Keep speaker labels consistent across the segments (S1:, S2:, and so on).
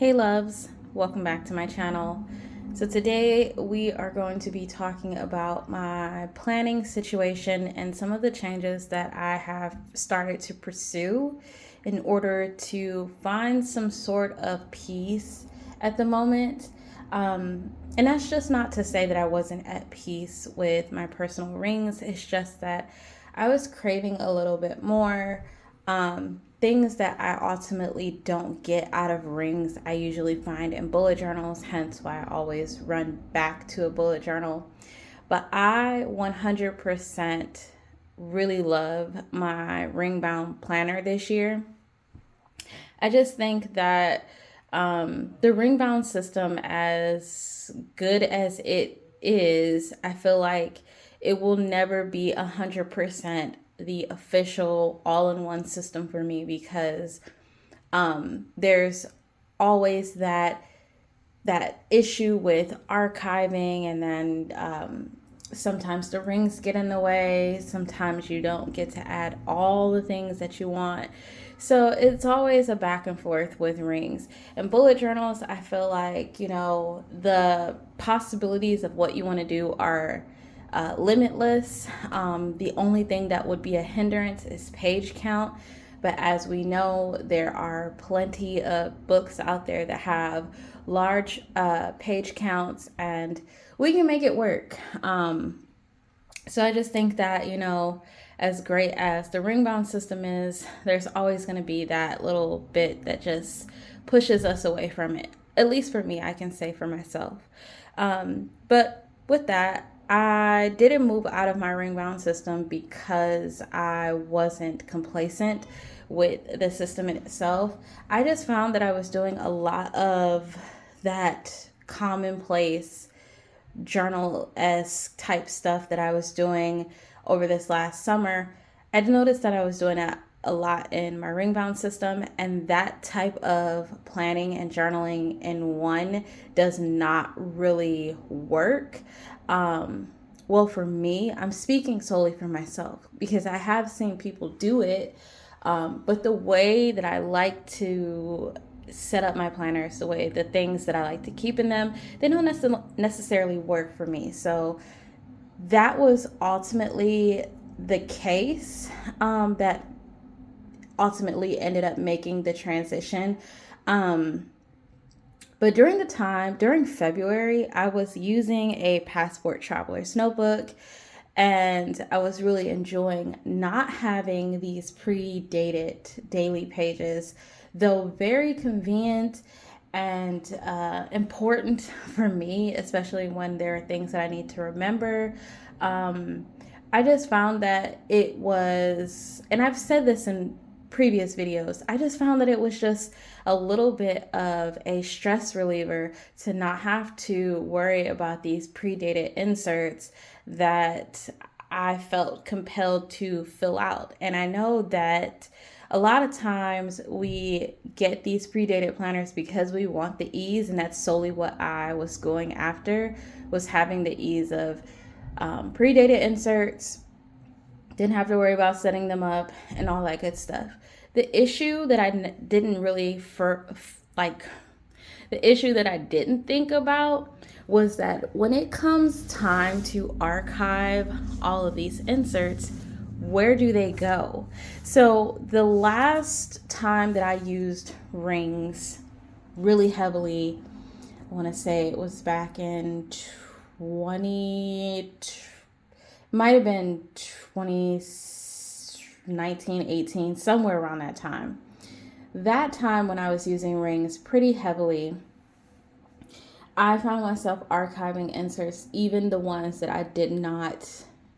S1: Hey loves, welcome back to my channel. So today we are going to be talking about my planning situation and some of the changes that I have started to pursue in order to find some sort of peace at the moment. And that's just not to say that I wasn't at peace with my personal rings. It's just that I was craving a little bit more. Things that I ultimately don't get out of rings, I usually find in bullet journals, hence why I always run back to a bullet journal. But I 100% really love my ring bound planner this year. I just think that the ring bound system, as good as it is, I feel like it will never be 100% the official all-in-one system for me because there's always that issue with archiving, and then sometimes the rings get in the way. Sometimes you don't get to add all the things that you want. So it's always a back and forth with rings. And bullet journals, I feel like, the possibilities of what you want to do are limitless. The only thing that would be a hindrance is page count. But as we know, there are plenty of books out there that have large page counts, and we can make it work. So I just think that, as great as the ring bound system is, there's always going to be that little bit that just pushes us away from it. At least for me, I can say for myself. But with that, I didn't move out of my ring bound system because I wasn't complacent with the system in itself. I just found that I was doing a lot of that commonplace journal-esque type stuff that I was doing over this last summer. I noticed that I was doing that a lot in my ring bound system, and that type of planning and journaling in one does not really work. Well, for me, I'm speaking solely for myself because I have seen people do it, but the way that I like to set up my planners, the things that I like to keep in them, they don't necessarily work for me. So that was ultimately the case that ultimately ended up making the transition. But during February, I was using a Passport Traveler's notebook, and I was really enjoying not having these pre-dated daily pages, though very convenient and important for me, especially when there are things that I need to remember. I just found that it was, and I've said this in previous videos, I just found that it was just a little bit of a stress reliever to not have to worry about these predated inserts that I felt compelled to fill out. And I know that a lot of times we get these predated planners because we want the ease, and that's solely what I was going after, was having the ease of predated inserts. Didn't have to worry about setting them up and all that good stuff. The issue that I didn't really the issue that I didn't think about was that when it comes time to archive all of these inserts, where do they go? So the last time that I used rings really heavily, I want to say it was back in 20, might have been 2019, 18, somewhere around that time. That time when I was using rings pretty heavily, I found myself archiving inserts, even the ones that I did not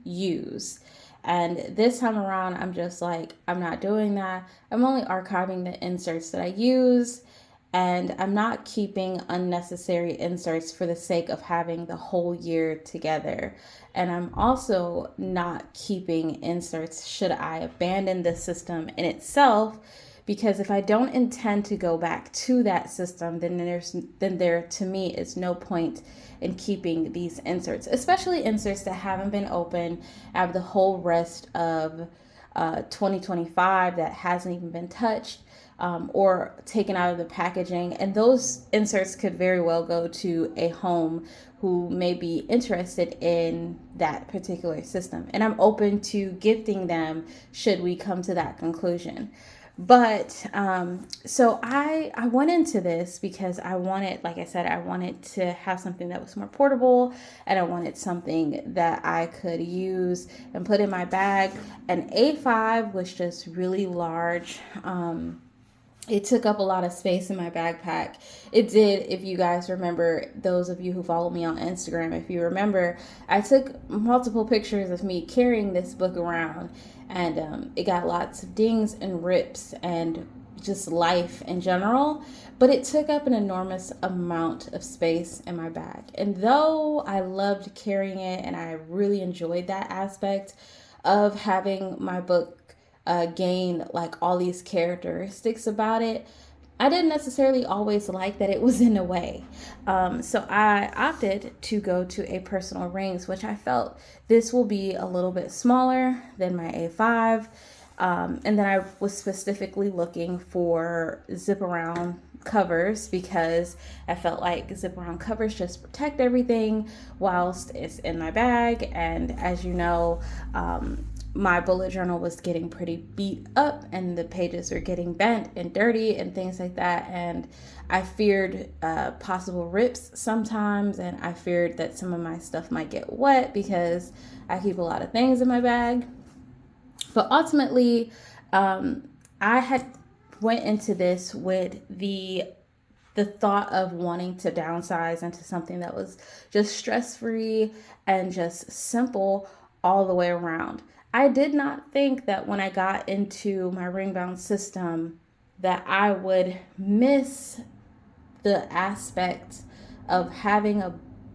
S1: use. And this time around, I'm just like, I'm not doing that. I'm only archiving the inserts that I use, and I'm not keeping unnecessary inserts for the sake of having the whole year together. And I'm also not keeping inserts should I abandon the system in itself, because if I don't intend to go back to that system, then there to me is no point in keeping these inserts, especially inserts that haven't been opened. I have the whole rest of 2025 that hasn't even been touched. or taken out of the packaging. And those inserts could very well go to a home who may be interested in that particular system. And I'm open to gifting them should we come to that conclusion. But so I went into this because I wanted, like I said, I wanted to have something that was more portable, and I wanted something that I could use and put in my bag. An A5 was just really large. It took up a lot of space in my backpack. It did, if you guys remember, those of you who follow me on Instagram, if you remember, I took multiple pictures of me carrying this book around, and it got lots of dings and rips and just life in general, but it took up an enormous amount of space in my bag. And though I loved carrying it and I really enjoyed that aspect of having my book gain like all these characteristics about it, I didn't necessarily always like that it was in a way. So I opted to go to a personal rings, which I felt this will be a little bit smaller than my A5. And then I was specifically looking for zip around covers because I felt like zip around covers just protect everything whilst it's in my bag. And as you know, my bullet journal was getting pretty beat up and the pages were getting bent and dirty and things like that. And I feared possible rips sometimes, and I feared that some of my stuff might get wet because I keep a lot of things in my bag. But ultimately, I had went into this with the thought of wanting to downsize into something that was just stress-free and just simple all the way around. I did not think that when I got into my ring-bound system that I would miss the aspect of having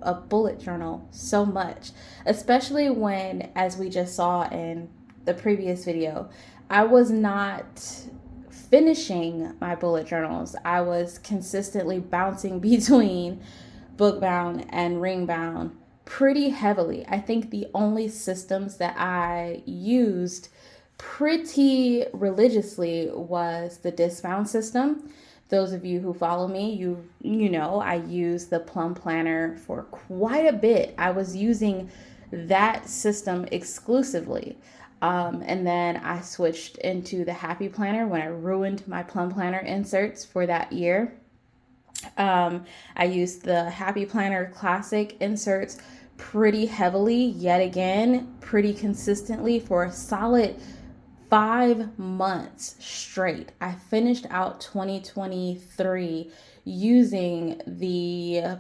S1: a bullet journal so much, especially when, as we just saw in the previous video, I was not finishing my bullet journals. I was consistently bouncing between book bound and ring bound pretty heavily. I think the only systems that I used pretty religiously was the disc bound system. Those of you who follow me, you know I use the Plum Planner for quite a bit. I was using that system exclusively. And then I switched into the Happy Planner when I ruined my Plum Planner inserts for that year. I used the Happy Planner Classic inserts pretty heavily, yet again, pretty consistently for a solid 5 months straight. I finished out 2023 using the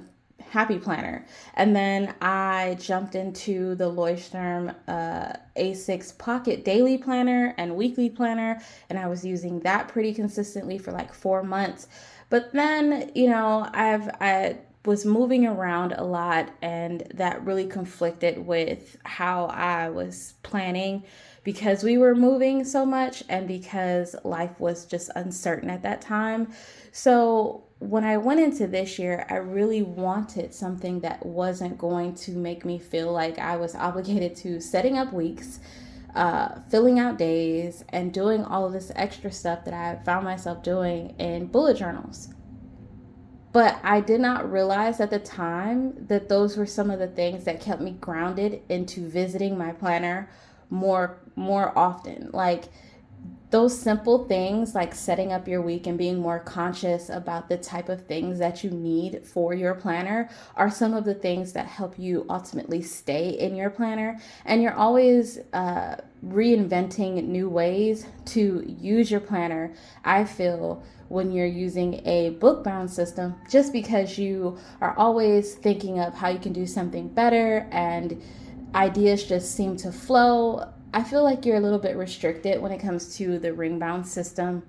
S1: Happy Planner. And then I jumped into the Leuchtturm A6 Pocket Daily Planner and Weekly Planner, and I was using that pretty consistently for like 4 months. But then, you know, I was moving around a lot, and that really conflicted with how I was planning because we were moving so much and because life was just uncertain at that time. So when I went into this year, I really wanted something that wasn't going to make me feel like I was obligated to setting up weeks, filling out days, and doing all of this extra stuff that I found myself doing in bullet journals. But I did not realize at the time that those were some of the things that kept me grounded into visiting my planner more often. Like those simple things like setting up your week and being more conscious about the type of things that you need for your planner are some of the things that help you ultimately stay in your planner. And you're always reinventing new ways to use your planner, I feel, when you're using a book bound system, just because you are always thinking of how you can do something better and ideas just seem to flow. I feel like you're a little bit restricted when it comes to the ring bound system.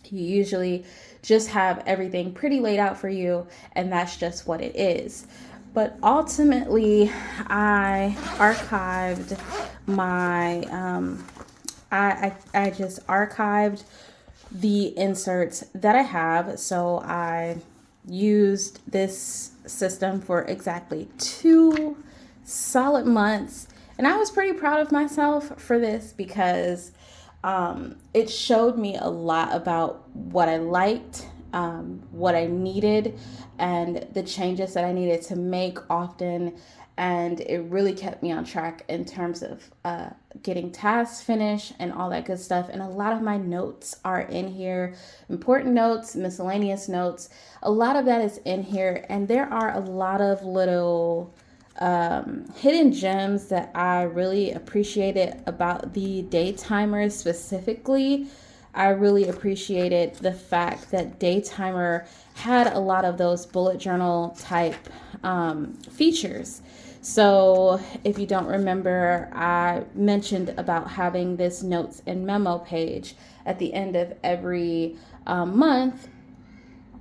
S1: You usually just have everything pretty laid out for you, and that's just what it is. But ultimately, I archived my, I just archived the inserts that I have. So I used this system for exactly 2 solid months. And I was pretty proud of myself for this because it showed me a lot about what I liked, what I needed, and the changes that I needed to make often. And it really kept me on track in terms of getting tasks finished and all that good stuff. And a lot of my notes are in here, important notes, miscellaneous notes. A lot of that is in here. And there are a lot of little hidden gems that I really appreciated about the day timers specifically. I really appreciated the fact that day timer had a lot of those bullet journal type features. So if you don't remember, I mentioned about having this notes and memo page at the end of every month,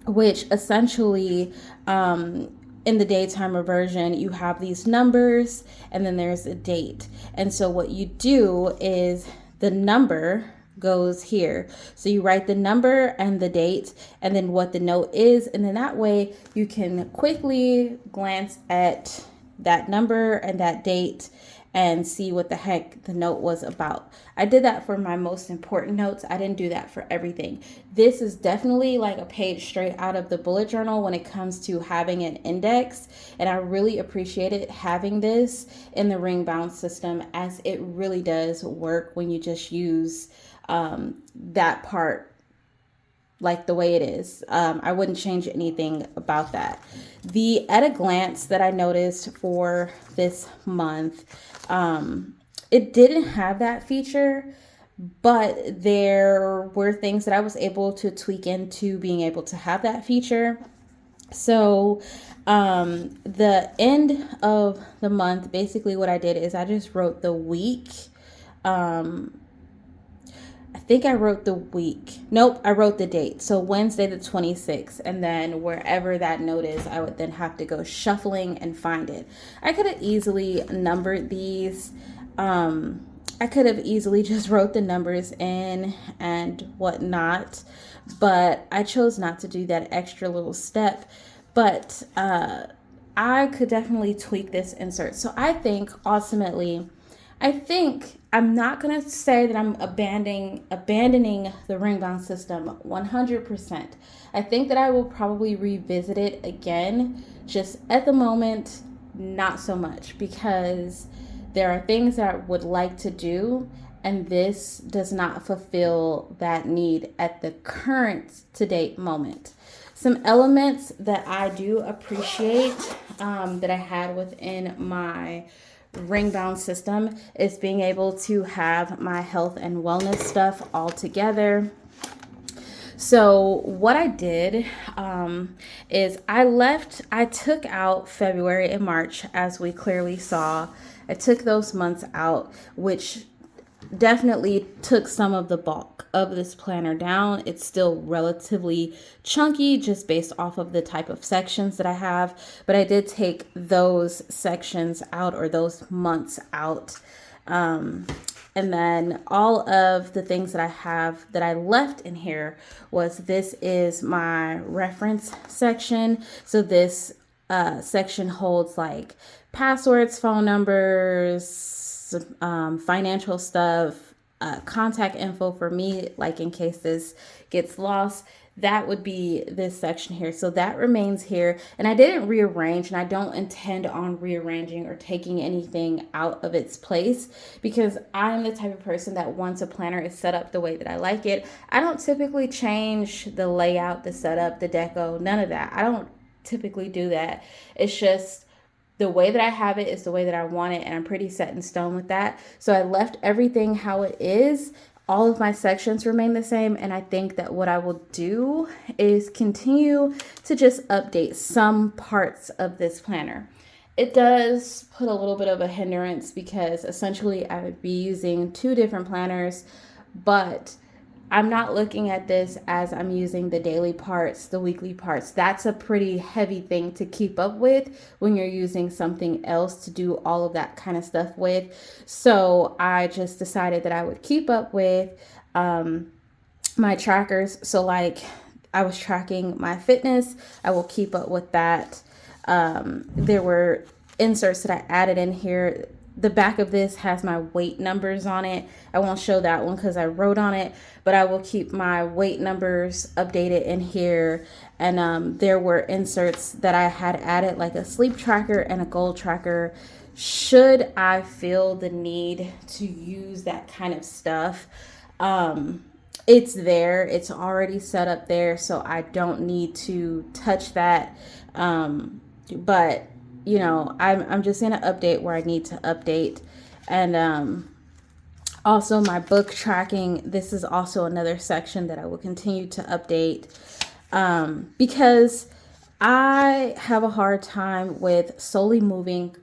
S1: which essentially in the day timer version, you have these numbers and then there's a date. And so what you do is the number goes here. So you write the number and the date and then what the note is. And then that way you can quickly glance at that number and that date and see what the heck the note was about. I did that for my most important notes. I didn't do that for everything. This is definitely like a page straight out of the bullet journal when it comes to having an index. And I really appreciated having this in the ring bound system, as it really does work when you just use that part like the way it is. I wouldn't change anything about that. The at a glance that I noticed for this month, it didn't have that feature, but there were things that I was able to tweak into being able to have that feature. So the end of the month, basically what I did is I just wrote the week. I think I wrote the week. Nope, I wrote the date. So Wednesday the 26th. And then wherever that note is, I would then have to go shuffling and find it. I could have easily numbered these. I could have easily just wrote the numbers in and whatnot. But I chose not to do that extra little step. But I could definitely tweak this insert. So I think ultimately, I'm not going to say that I'm abandoning the ring bound system 100%. I think that I will probably revisit it again. Just at the moment, not so much, because there are things that I would like to do, and this does not fulfill that need at the current to date moment. Some elements that I do appreciate that I had within my ring bound system is being able to have my health and wellness stuff all together. So what I did is I took out February and March, as we clearly saw. I took those months out, which definitely took some of the bulk of this planner down. It's still relatively chunky just based off of the type of sections that I have, but I did take those sections out, or those months out. And then all of the things that I have that I left in here this is my reference section. So this section holds like passwords, phone numbers, financial stuff, contact info for me, like in case this gets lost. That would be this section here. So that remains here. And I didn't rearrange, and I don't intend on rearranging or taking anything out of its place, because I'm the type of person that once a planner is set up the way that I like it, I don't typically change the layout, the setup, the deco, none of that. I don't typically do that. It's just the way that I have it is the way that I want it, and I'm pretty set in stone with that. So I left everything how it is. All of my sections remain the same, and I think that what I will do is continue to just update some parts of this planner. It does put a little bit of a hindrance, because essentially I would be using two different planners, but I'm not looking at this as I'm using the daily parts, the weekly parts. That's a pretty heavy thing to keep up with when you're using something else to do all of that kind of stuff with. So I just decided that I would keep up with my trackers. So like I was tracking my fitness, I will keep up with that. There were inserts that I added in here the back of this has my weight numbers on it. I won't show that one because I wrote on it, but I will keep my weight numbers updated in here. And there were inserts that I had added, like a sleep tracker and a goal tracker, should I feel the need to use that kind of stuff. It's there, it's already set up there, so I don't need to touch that. But you know, I'm just gonna update where I need to update. And also my book tracking, this is also another section that I will continue to update, because I have a hard time with solely moving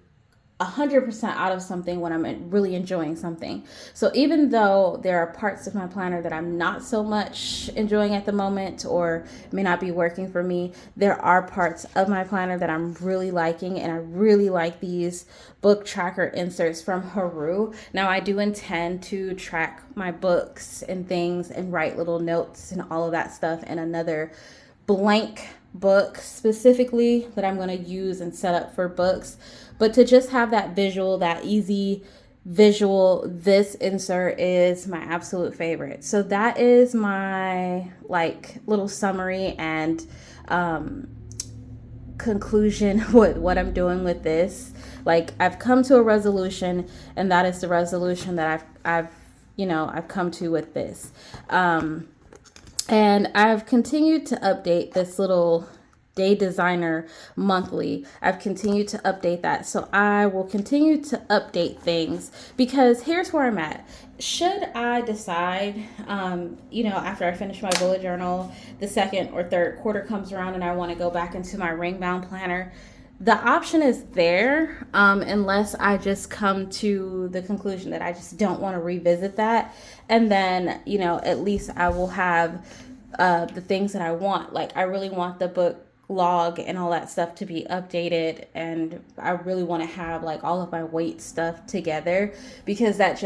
S1: 100% out of something when I'm really enjoying something. So even though there are parts of my planner that I'm not so much enjoying at the moment or may not be working for me, there are parts of my planner that I'm really liking, and I really like these book tracker inserts from Haru. Now I do intend to track my books and things and write little notes and all of that stuff in another blank book specifically that I'm going to use and set up for books. But to just have that visual, that easy visual, this insert is my absolute favorite. So that is my like little summary and conclusion with what I'm doing with this. Like, I've come to a resolution, and that is the resolution that I've come to with this. And I've continued to update this little day designer monthly. I've continued to update that. So I will continue to update things, because here's where I'm at. Should I decide, after I finish my bullet journal, the second or third quarter comes around and I want to go back into my ring bound planner, the option is there, unless I just come to the conclusion that I just don't want to revisit that. And then, at least I will have the things that I want. Like, I really want the book log and all that stuff to be updated, and I really want to have like all of my weight stuff together, because that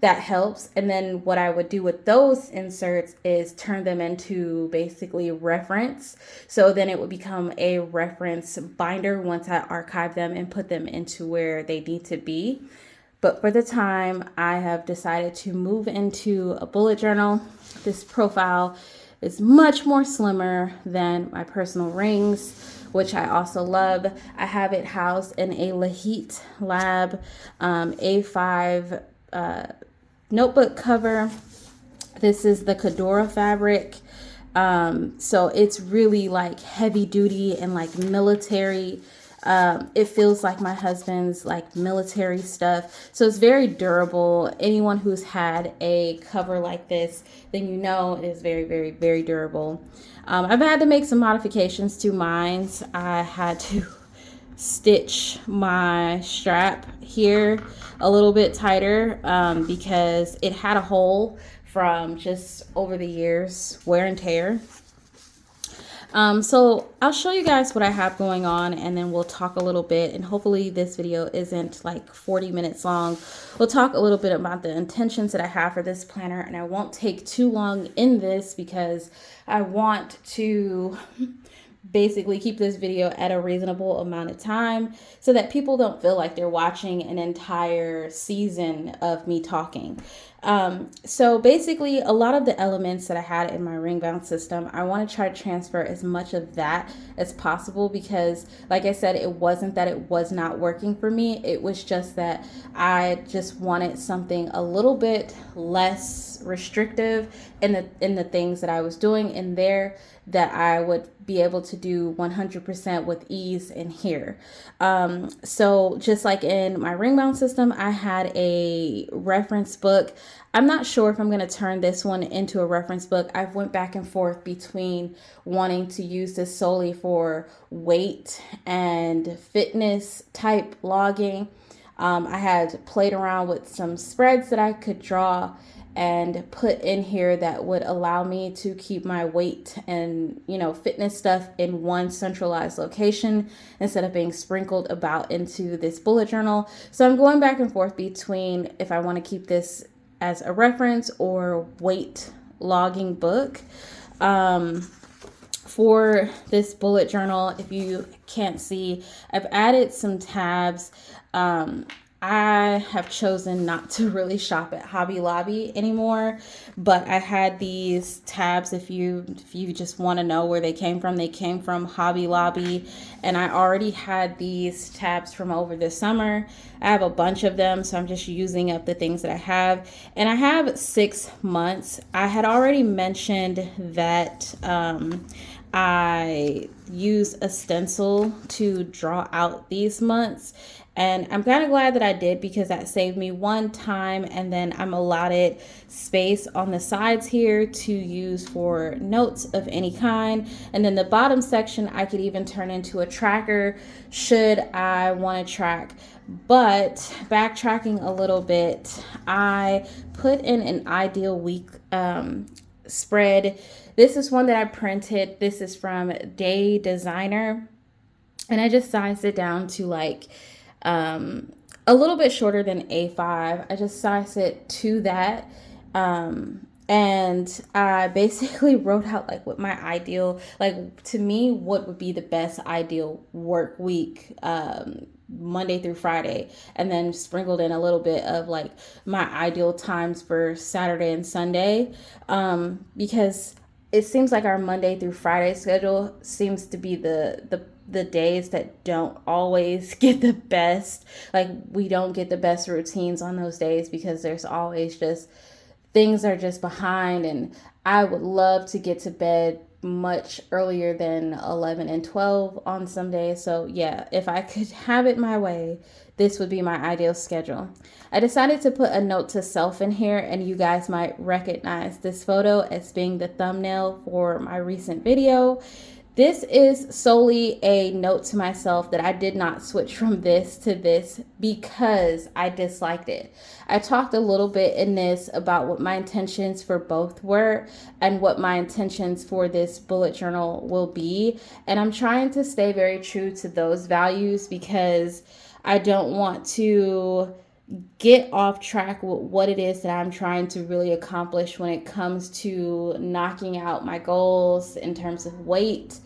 S1: helps. And then what I would do with those inserts is turn them into basically reference, so then it would become a reference binder once I archive them and put them into where they need to be. But for the time, I have decided to move into a bullet journal. This profile is much more slimmer than my personal rings, which I also love. I have it housed in a Lahit Lab A5 notebook cover. This is the Cadora fabric. So it's really like heavy duty and like military. It feels like my husband's like military stuff. So it's very durable. Anyone who's had a cover like this, then it is very, very, very durable. I've had to make some modifications to mine. I had to stitch my strap here a little bit tighter because it had a hole from just over the years wear and tear. So I'll show you guys what I have going on, and then we'll talk a little bit, and hopefully this video isn't like 40 minutes long. We'll talk a little bit about the intentions that I have for this planner, and I won't take too long in this because I want to basically keep this video at a reasonable amount of time so that people don't feel like they're watching an entire season of me talking. So basically, a lot of the elements that I had in my ring bound system, I want to try to transfer as much of that as possible, because like I said, it wasn't that it was not working for me. It was just that I just wanted something a little bit less restrictive in the things that I was doing in there, that I would be able to do 100% with ease in here. So just like in my ring bound system, I had a reference book. I'm not sure if I'm going to turn this one into a reference book. I've went back and forth between wanting to use this solely for weight and fitness type logging. I had played around with some spreads that I could draw and put in here that would allow me to keep my weight and, fitness stuff in one centralized location instead of being sprinkled about into this bullet journal. So I'm going back and forth between if I want to keep this as a reference or weight logging book. For this bullet journal, if you can't see, I've added some tabs. I have chosen not to really shop at Hobby Lobby anymore, but I had these tabs. If you just want to know where they came from Hobby Lobby, and I already had these tabs from over the summer. I have a bunch of them, so I'm just using up the things that I have, and I have 6 months. I had already mentioned that I use a stencil to draw out these months. And I'm kind of glad that I did, because that saved me one time, and then I'm allotted space on the sides here to use for notes of any kind. And then the bottom section I could even turn into a tracker should I want to track. But backtracking a little bit, I put in an ideal week spread. This is one that I printed. This is from D.I.Y, and I just sized it down to like a little bit shorter than A5. I just sized it to that. And I basically wrote out like what my ideal, like to me, what would be the best ideal work week, Monday through Friday, and then sprinkled in a little bit of like my ideal times for Saturday and Sunday, because it seems like our Monday through Friday schedule seems to be the days that don't always get the best. Like we don't get the best routines on those days, because there's always just things are just behind, and I would love to get to bed much earlier than 11 and 12 on some days. So yeah, if I could have it my way, this would be my ideal schedule. I decided to put a note to self in here, and you guys might recognize this photo as being the thumbnail for my recent video. This is solely a note to myself that I did not switch from this to this because I disliked it. I talked a little bit in this about what my intentions for both were and what my intentions for this bullet journal will be. And I'm trying to stay very true to those values, because I don't want to get off track with what it is that I'm trying to really accomplish when it comes to knocking out my goals in terms of weight,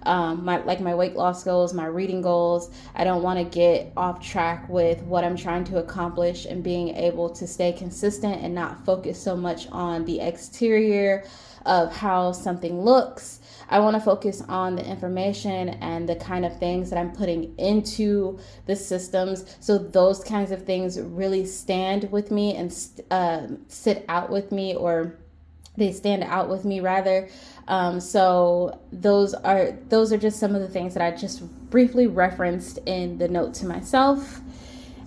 S1: my weight loss goals, my reading goals. I don't want to get off track with what I'm trying to accomplish and being able to stay consistent and not focus so much on the exterior of how something looks. I want to focus on the information and the kind of things that I'm putting into the systems. So those kinds of things really stand with me and sit out with me, or they stand out with me rather. So those are just some of the things that I just briefly referenced in the note to myself.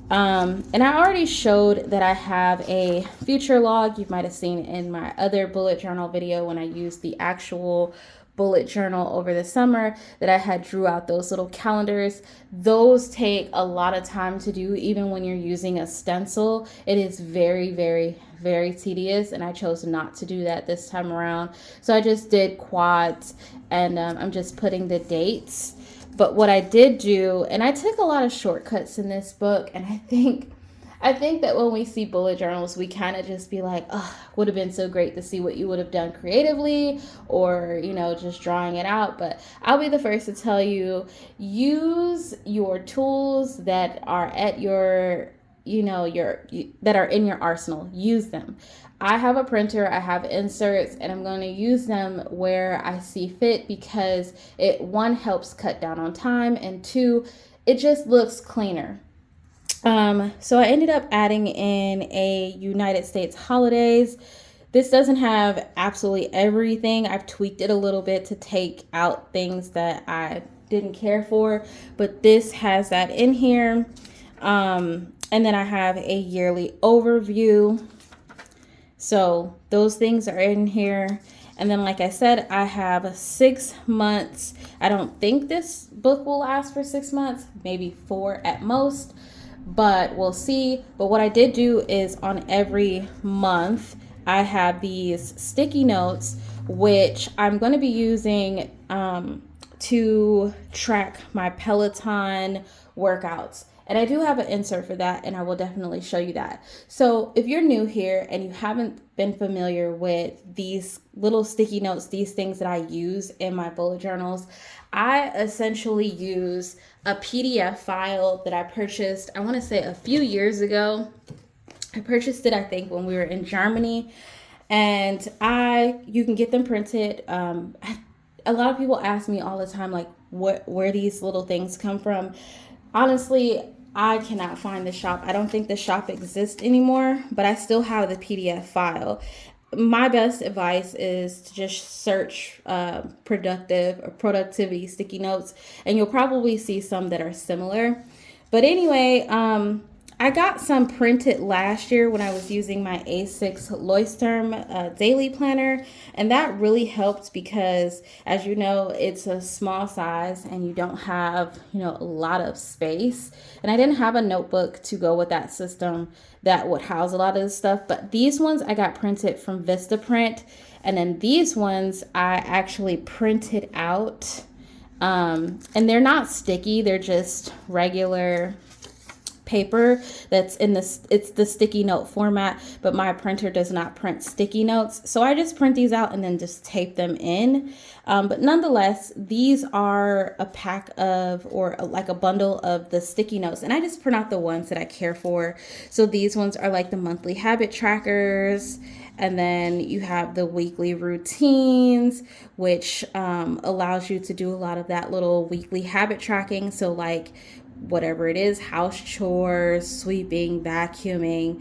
S1: And I already showed that I have a future log. You might have seen in my other bullet journal video when I used the actual bullet journal over the summer that I had drew out those little calendars. Those take a lot of time to do, even when you're using a stencil. It is very, very, very tedious, and I chose not to do that this time around. So I just did quads, and I'm just putting the dates. But what I did do, and I took a lot of shortcuts in this book, and I think that when we see bullet journals, we kind of just be like, oh, would have been so great to see what you would have done creatively, or, just drawing it out. But I'll be the first to tell you, use your tools that are at your, that are in your arsenal. Use them. I have a printer, I have inserts, and I'm going to use them where I see fit, because it, one, helps cut down on time, and two, it just looks cleaner. So I ended up adding in a United States holidays. This doesn't have absolutely everything. I've tweaked it a little bit to take out things that I didn't care for, but this has that in here. And then I have a yearly overview. So those things are in here. And then, like I said, I have 6 months. I don't think this book will last for 6 months, maybe 4 at most, but we'll see. But what I did do is on every month, I have these sticky notes, which I'm going to be using to track my Peloton workouts. And I do have an insert for that, and I will definitely show you that. So if you're new here and you haven't been familiar with these little sticky notes, these things that I use in my bullet journals, I essentially use a PDF file that I purchased, I want to say a few years ago. I purchased it, I think, when we were in Germany, and you can get them printed. A lot of people ask me all the time, like, where these little things come from. Honestly, I cannot find the shop. I don't think the shop exists anymore, but I still have the PDF file. My best advice is to just search productivity sticky notes, and you'll probably see some that are similar. But anyway, I got some printed last year when I was using my A6 Leuchtturm daily planner, and that really helped because, as you know, it's a small size and you don't have, a lot of space. And I didn't have a notebook to go with that system that would house a lot of this stuff, but these ones I got printed from Vistaprint, and then these ones I actually printed out, and they're not sticky, they're just regular paper that's it's the sticky note format, but my printer does not print sticky notes, so I just print these out and then just tape them in. But nonetheless, these are a pack of, or like a bundle of the sticky notes, and I just print out the ones that I care for. So these ones are like the monthly habit trackers, and then you have the weekly routines, which allows you to do a lot of that little weekly habit tracking. So like whatever it is, house chores, sweeping, vacuuming,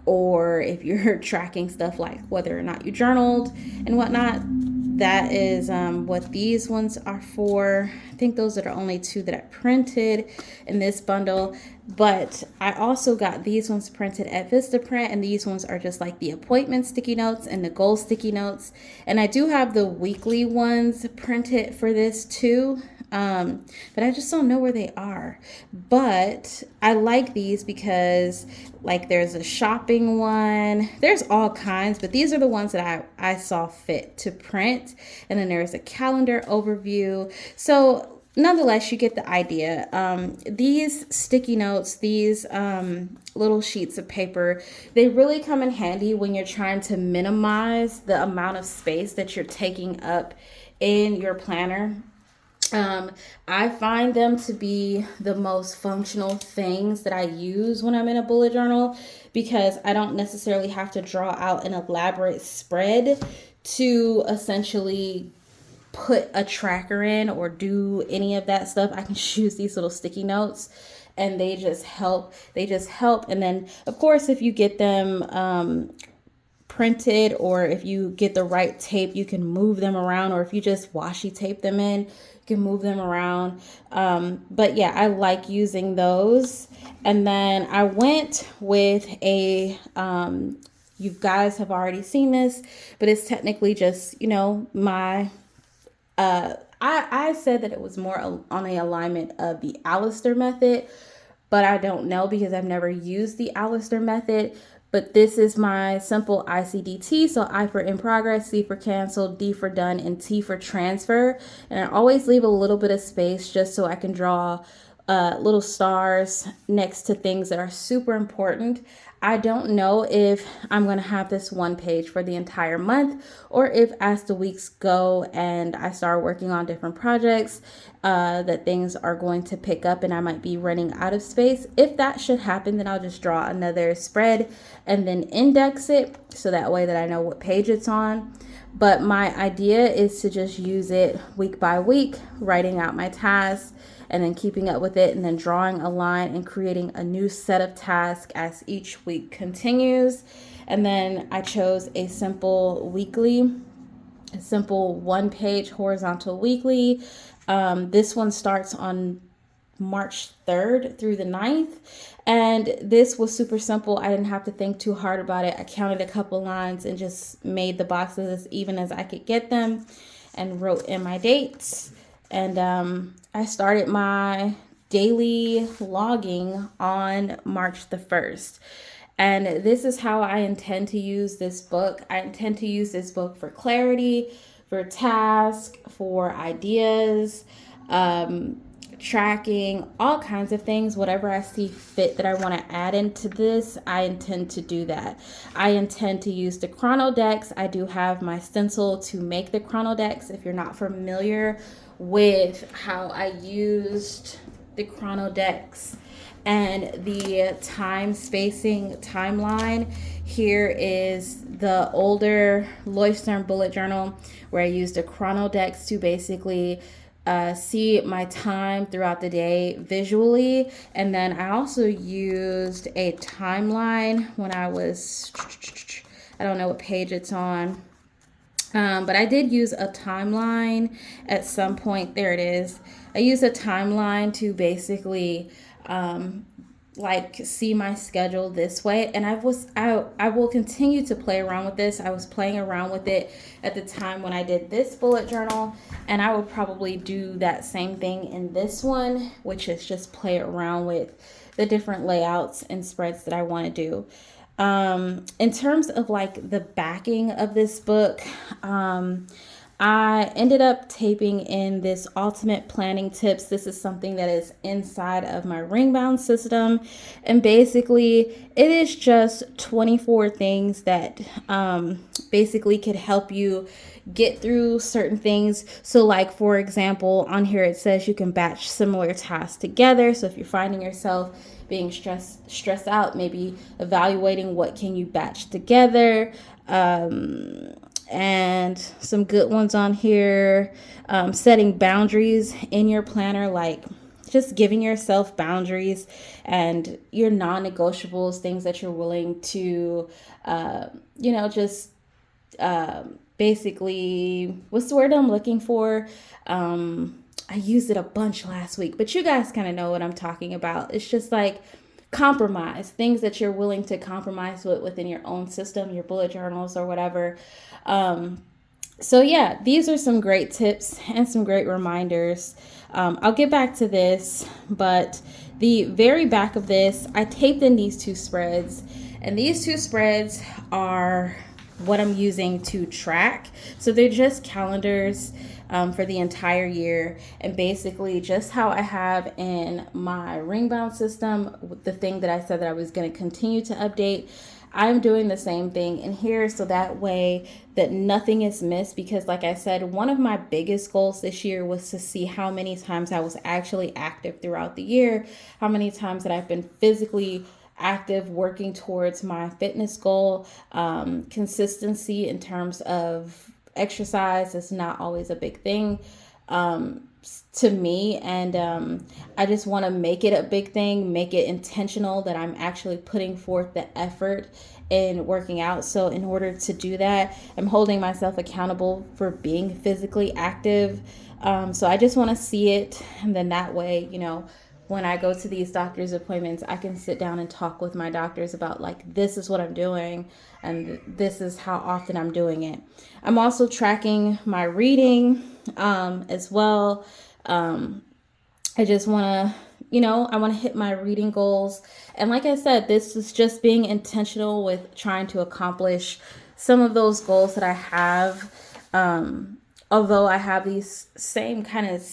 S1: or if you're tracking stuff like whether or not you journaled and whatnot, that is what these ones are for. I think those are the only two that I printed in this bundle, but I also got these ones printed at Vistaprint, and these ones are just like the appointment sticky notes and the goal sticky notes. And I do have the weekly ones printed for this too. But I just don't know where they are. But I like these because, like, there's a shopping one. There's all kinds, but these are the ones that I saw fit to print. And then there's a calendar overview. So nonetheless, you get the idea. These sticky notes, these little sheets of paper, they really come in handy when you're trying to minimize the amount of space that you're taking up in your planner. I find them to be the most functional things that I use when I'm in a bullet journal, because I don't necessarily have to draw out an elaborate spread to essentially put a tracker in or do any of that stuff. I can use these little sticky notes and they just help. And then, of course, if you get them printed, or if you get the right tape, you can move them around, or if you just washi tape them in, you can move them around. But yeah, I like using those. And then I went with a you guys have already seen this, but it's technically just, my I said that it was more on the alignment of the Alistair method, but I don't know because I've never used the Alistair method. But this is my simple ICDT. So I for in progress, C for canceled, D for done, and T for transfer. And I always leave a little bit of space just so I can draw little stars next to things that are super important. I don't know if I'm going to have this one page for the entire month, or if as the weeks go and I start working on different projects, that things are going to pick up and I might be running out of space. If that should happen, then I'll just draw another spread and then index it so that way that I know what page it's on. But my idea is to just use it week by week, writing out my tasks and then keeping up with it, and then drawing a line and creating a new set of tasks as each week continues. And then I chose a simple one-page horizontal weekly. This one starts on March 3rd through the 9th. And this was super simple. I didn't have to think too hard about it. I counted a couple lines and just made the boxes as even as I could get them and wrote in my dates. And I started my daily logging on March the 1st. And this is how I intend to use this book. I intend to use this book for clarity, for tasks, for ideas, tracking, all kinds of things. Whatever I see fit that I want to add into this, I intend to do that. I intend to use the chronodex. I do have my stencil to make the chronodex. If you're not familiar with how I used the chronodex and the time spacing timeline, here is the older Leuchtturm bullet journal where I used a chronodex to basically see my time throughout the day visually. And then I also used a timeline when I was, I don't know what page it's on, but I did use a timeline at some point. There it is. I used a timeline to basically like see my schedule this way, and I will continue to play around with this. I was playing around with it at the time when I did this bullet journal, and I will probably do that same thing in this one, which is just play around with the different layouts and spreads that I want to do. In terms of like the backing of this book, I ended up taping in this ultimate planning tips. This is something that is inside of my ring bound system. And basically it is just 24 things that basically could help you get through certain things. So like, for example, on here it says you can batch similar tasks together. So if you're finding yourself being stressed out, maybe evaluating what can you batch together, and some good ones on here, setting boundaries in your planner, like just giving yourself boundaries and your non-negotiables, things that you're willing to just basically, what's the word I'm looking for? I used it a bunch last week, but you guys kind of know what I'm talking about. It's just like compromise, things that you're willing to compromise with within your own system, your bullet journals or whatever. So yeah, these are some great tips and some great reminders. I'll get back to this, but the very back of this, I taped in these two spreads, and these two spreads are what I'm using to track. So they're just calendars for the entire year, and basically just how I have in my ring bound system, the thing that I said that I was going to continue to update, I'm doing the same thing in here, so that way that nothing is missed. Because like I said, one of my biggest goals this year was to see how many times I was actually active throughout the year, how many times that I've been physically active working towards my fitness goal. Consistency in terms of exercise is not always a big thing to me, and I just want to make it a big thing, make it intentional, that I'm actually putting forth the effort in working out. So in order to do that, I'm holding myself accountable for being physically active. So I just want to see it, and then that way, when I go to these doctor's appointments, I can sit down and talk with my doctors about like, this is what I'm doing and this is how often I'm doing it. I'm also tracking my reading as well. I just want to, I want to hit my reading goals. And like I said, this is just being intentional with trying to accomplish some of those goals that I have. Although I have these same kind of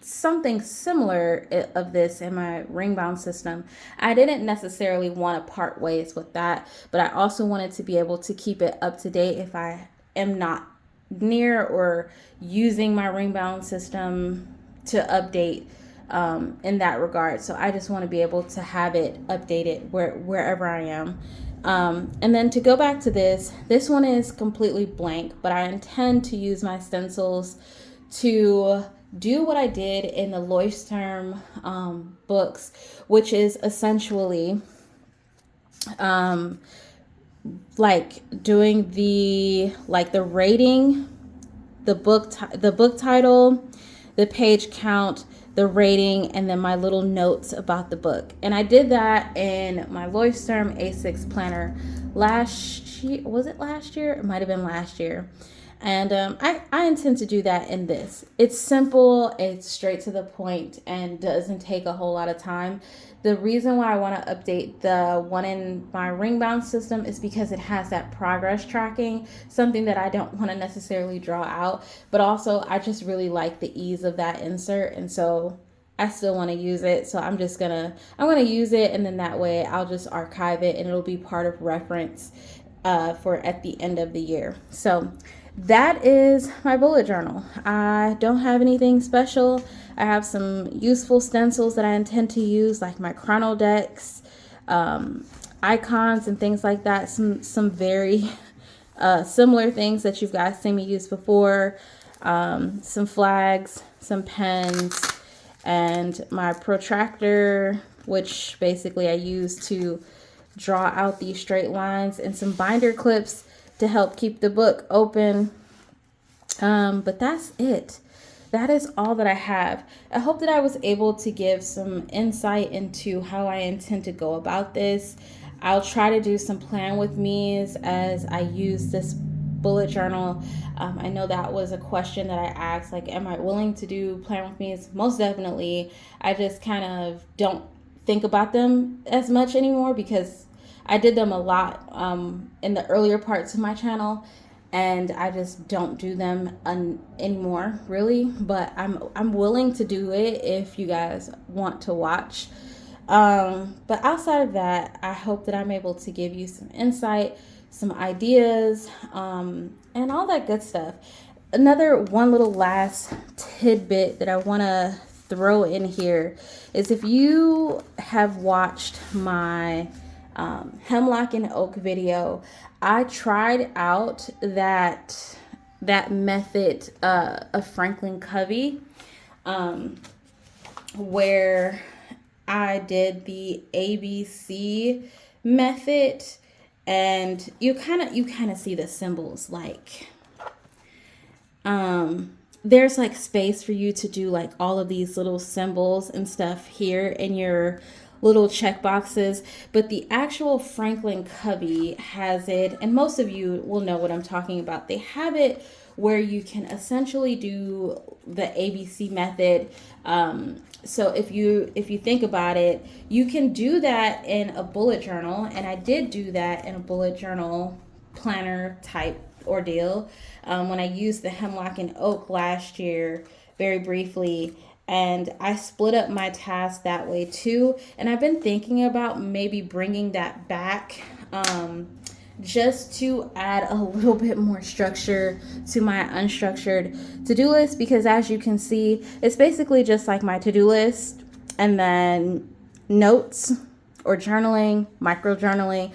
S1: something similar of this in my ring bound system, I didn't necessarily want to part ways with that, but I also wanted to be able to keep it up to date if I am not near or using my ring bound system to update in that regard. So I just want to be able to have it updated wherever I am. And then to go back to this one is completely blank, but I intend to use my stencils to do what I did in the Leuchtturm books, which is essentially like doing the rating, the book title, the page count, the rating, and then my little notes about the book. And I did that in my Leuchtturm A6 planner last year. Was it last year? It might have been last year. And I intend to do that in this. It's simple, it's straight to the point, and doesn't take a whole lot of time. The reason why I want to update the one in my ring bound system is because it has that progress tracking, something that I don't want to necessarily draw out, but also I just really like the ease of that insert. And so I still want to use it. So I'm going to use it, and then that way I'll just archive it and it'll be part of reference for at the end of the year. So that is my bullet journal. I don't have anything special. I have some useful stencils that I intend to use, like my chrono decks, icons and things like that. Some very similar things that you guys seen me use before. Some flags, some pens, and my protractor, which basically I use to draw out these straight lines, and some binder clips to help keep the book open. But that's it. That is all that I have. I hope that I was able to give some insight into how I intend to go about this. I'll try to do some plan with me's as I use this bullet journal. I know that was a question that I asked, like, am I willing to do plan with me's? Most definitely. I just kind of don't think about them as much anymore because I did them a lot in the earlier parts of my channel, and I just don't do them anymore, really. But I'm willing to do it if you guys want to watch. But outside of that, I hope that I'm able to give you some insight, some ideas, and all that good stuff. Another one little last tidbit that I want to throw in here is, if you have watched my hemlock and oak video, I tried out that method of Franklin Covey, where I did the ABC method, and you kind of see the symbols, like there's like space for you to do like all of these little symbols and stuff here in your little check boxes, but the actual Franklin Covey has it, and most of you will know what I'm talking about. They have it where you can essentially do the ABC method. So if you think about it, you can do that in a bullet journal, and I did do that in a bullet journal planner type ordeal when I used the hemlock and oak last year very briefly. And I split up my tasks that way too. And I've been thinking about maybe bringing that back just to add a little bit more structure to my unstructured to-do list. Because as you can see, it's basically just like my to-do list, and then notes or journaling, micro journaling.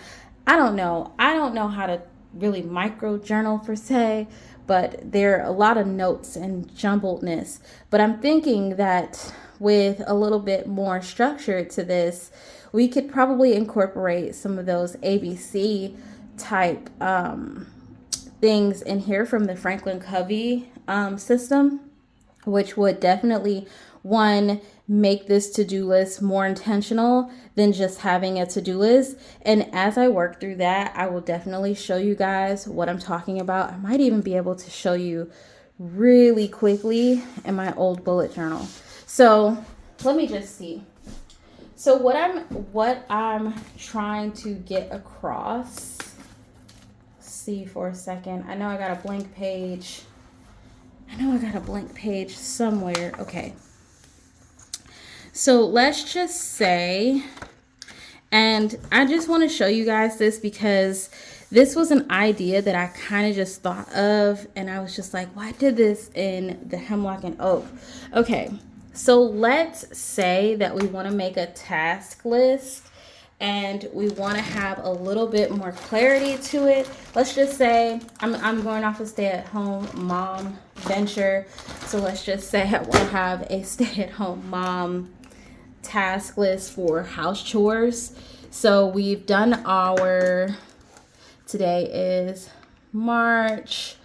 S1: I don't know how to really micro journal per se, but there are a lot of notes and jumbledness. But I'm thinking that with a little bit more structure to this, we could probably incorporate some of those ABC type things in here from the Franklin Covey system, which would definitely, one, make this to-do list more intentional than just having a to-do list. And as I work through that, I will definitely show you guys what I'm talking about. I might even be able to show you really quickly in my old bullet journal. So let me just see. So what I'm trying to get across, see for a second. I know I got a blank page. Somewhere. Okay. So let's just say, and I just want to show you guys this because this was an idea that I kind of just thought of, and I was just like, well, I did this in the hemlock and oak. Okay, so let's say that we want to make a task list and we want to have a little bit more clarity to it. Let's just say I'm going off a stay-at-home mom venture. So let's just say I want to have a stay-at-home mom task list for house chores. So we've done today is March,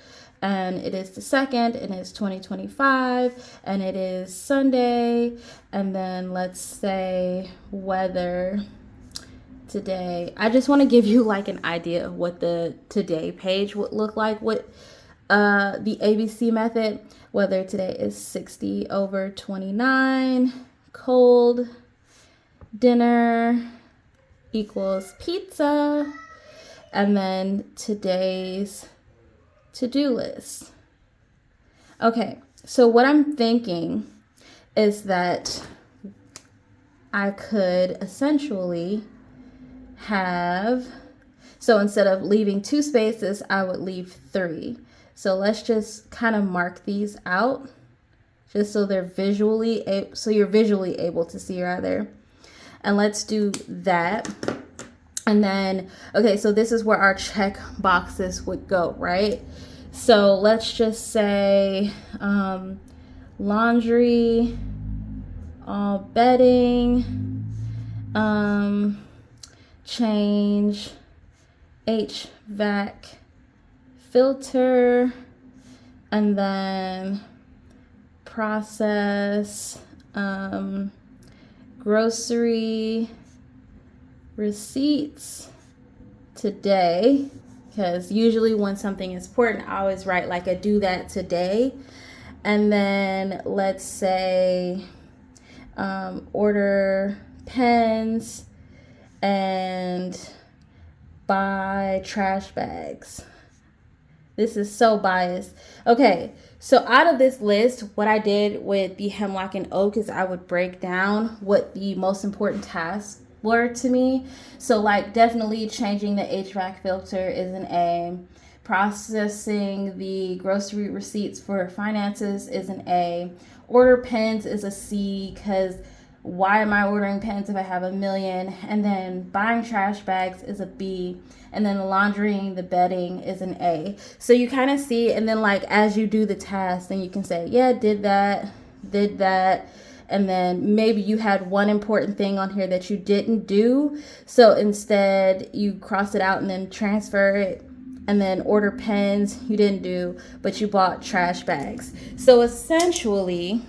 S1: and it is the 2nd, and it's 2025, and it is Sunday. And then let's say weather today. I just want to give you like an idea of what the today page would look like with the ABC method. Weather today is 60 over 29. Cold. Dinner equals pizza. And then today's to-do list. Okay, so what I'm thinking is that I could essentially have, so instead of leaving 2 spaces, I would leave 3. So let's just kind of mark these out just so they're you're visually able to see rather. And let's do that. And then, okay, so this is where our check boxes would go, right? So let's just say laundry, all bedding, change HVAC filter, and then process grocery receipts today, because usually when something is important, I always write like a do that today. And then let's say order pens and buy trash bags. This is so biased. Okay, so out of this list, what I did with the hemlock and oak is I would break down what the most important tasks were to me. So like definitely changing the HVAC filter is an A. Processing the grocery receipts for finances is an A. Order pens is a C, because why am I ordering pens if I have a million? And then buying trash bags is a B. And then laundering the bedding is an A. So you kind of see, and then like as you do the task, then you can say, yeah, did that. And then maybe you had one important thing on here that you didn't do. So instead you cross it out and then transfer it. And then order pens you didn't do, but you bought trash bags. So essentially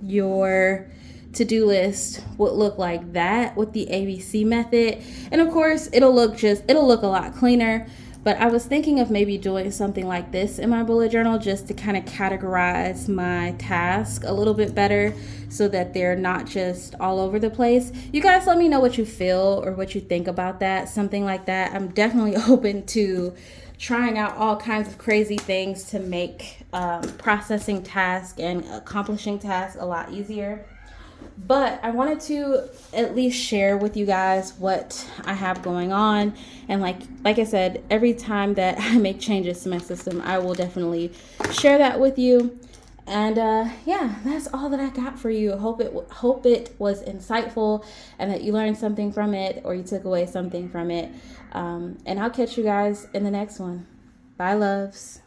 S1: your to-do list would look like that with the ABC method. And of course it'll look a lot cleaner, but I was thinking of maybe doing something like this in my bullet journal just to kind of categorize my task a little bit better so that they're not just all over the place. You guys let me know what you feel or what you think about that, something like that. I'm definitely open to trying out all kinds of crazy things to make processing tasks and accomplishing tasks a lot easier. But I wanted to at least share with you guys what I have going on. And like I said, every time that I make changes to my system, I will definitely share that with you. And yeah, that's all that I got for you. Hope it was insightful and that you learned something from it or you took away something from it. And I'll catch you guys in the next one. Bye, loves.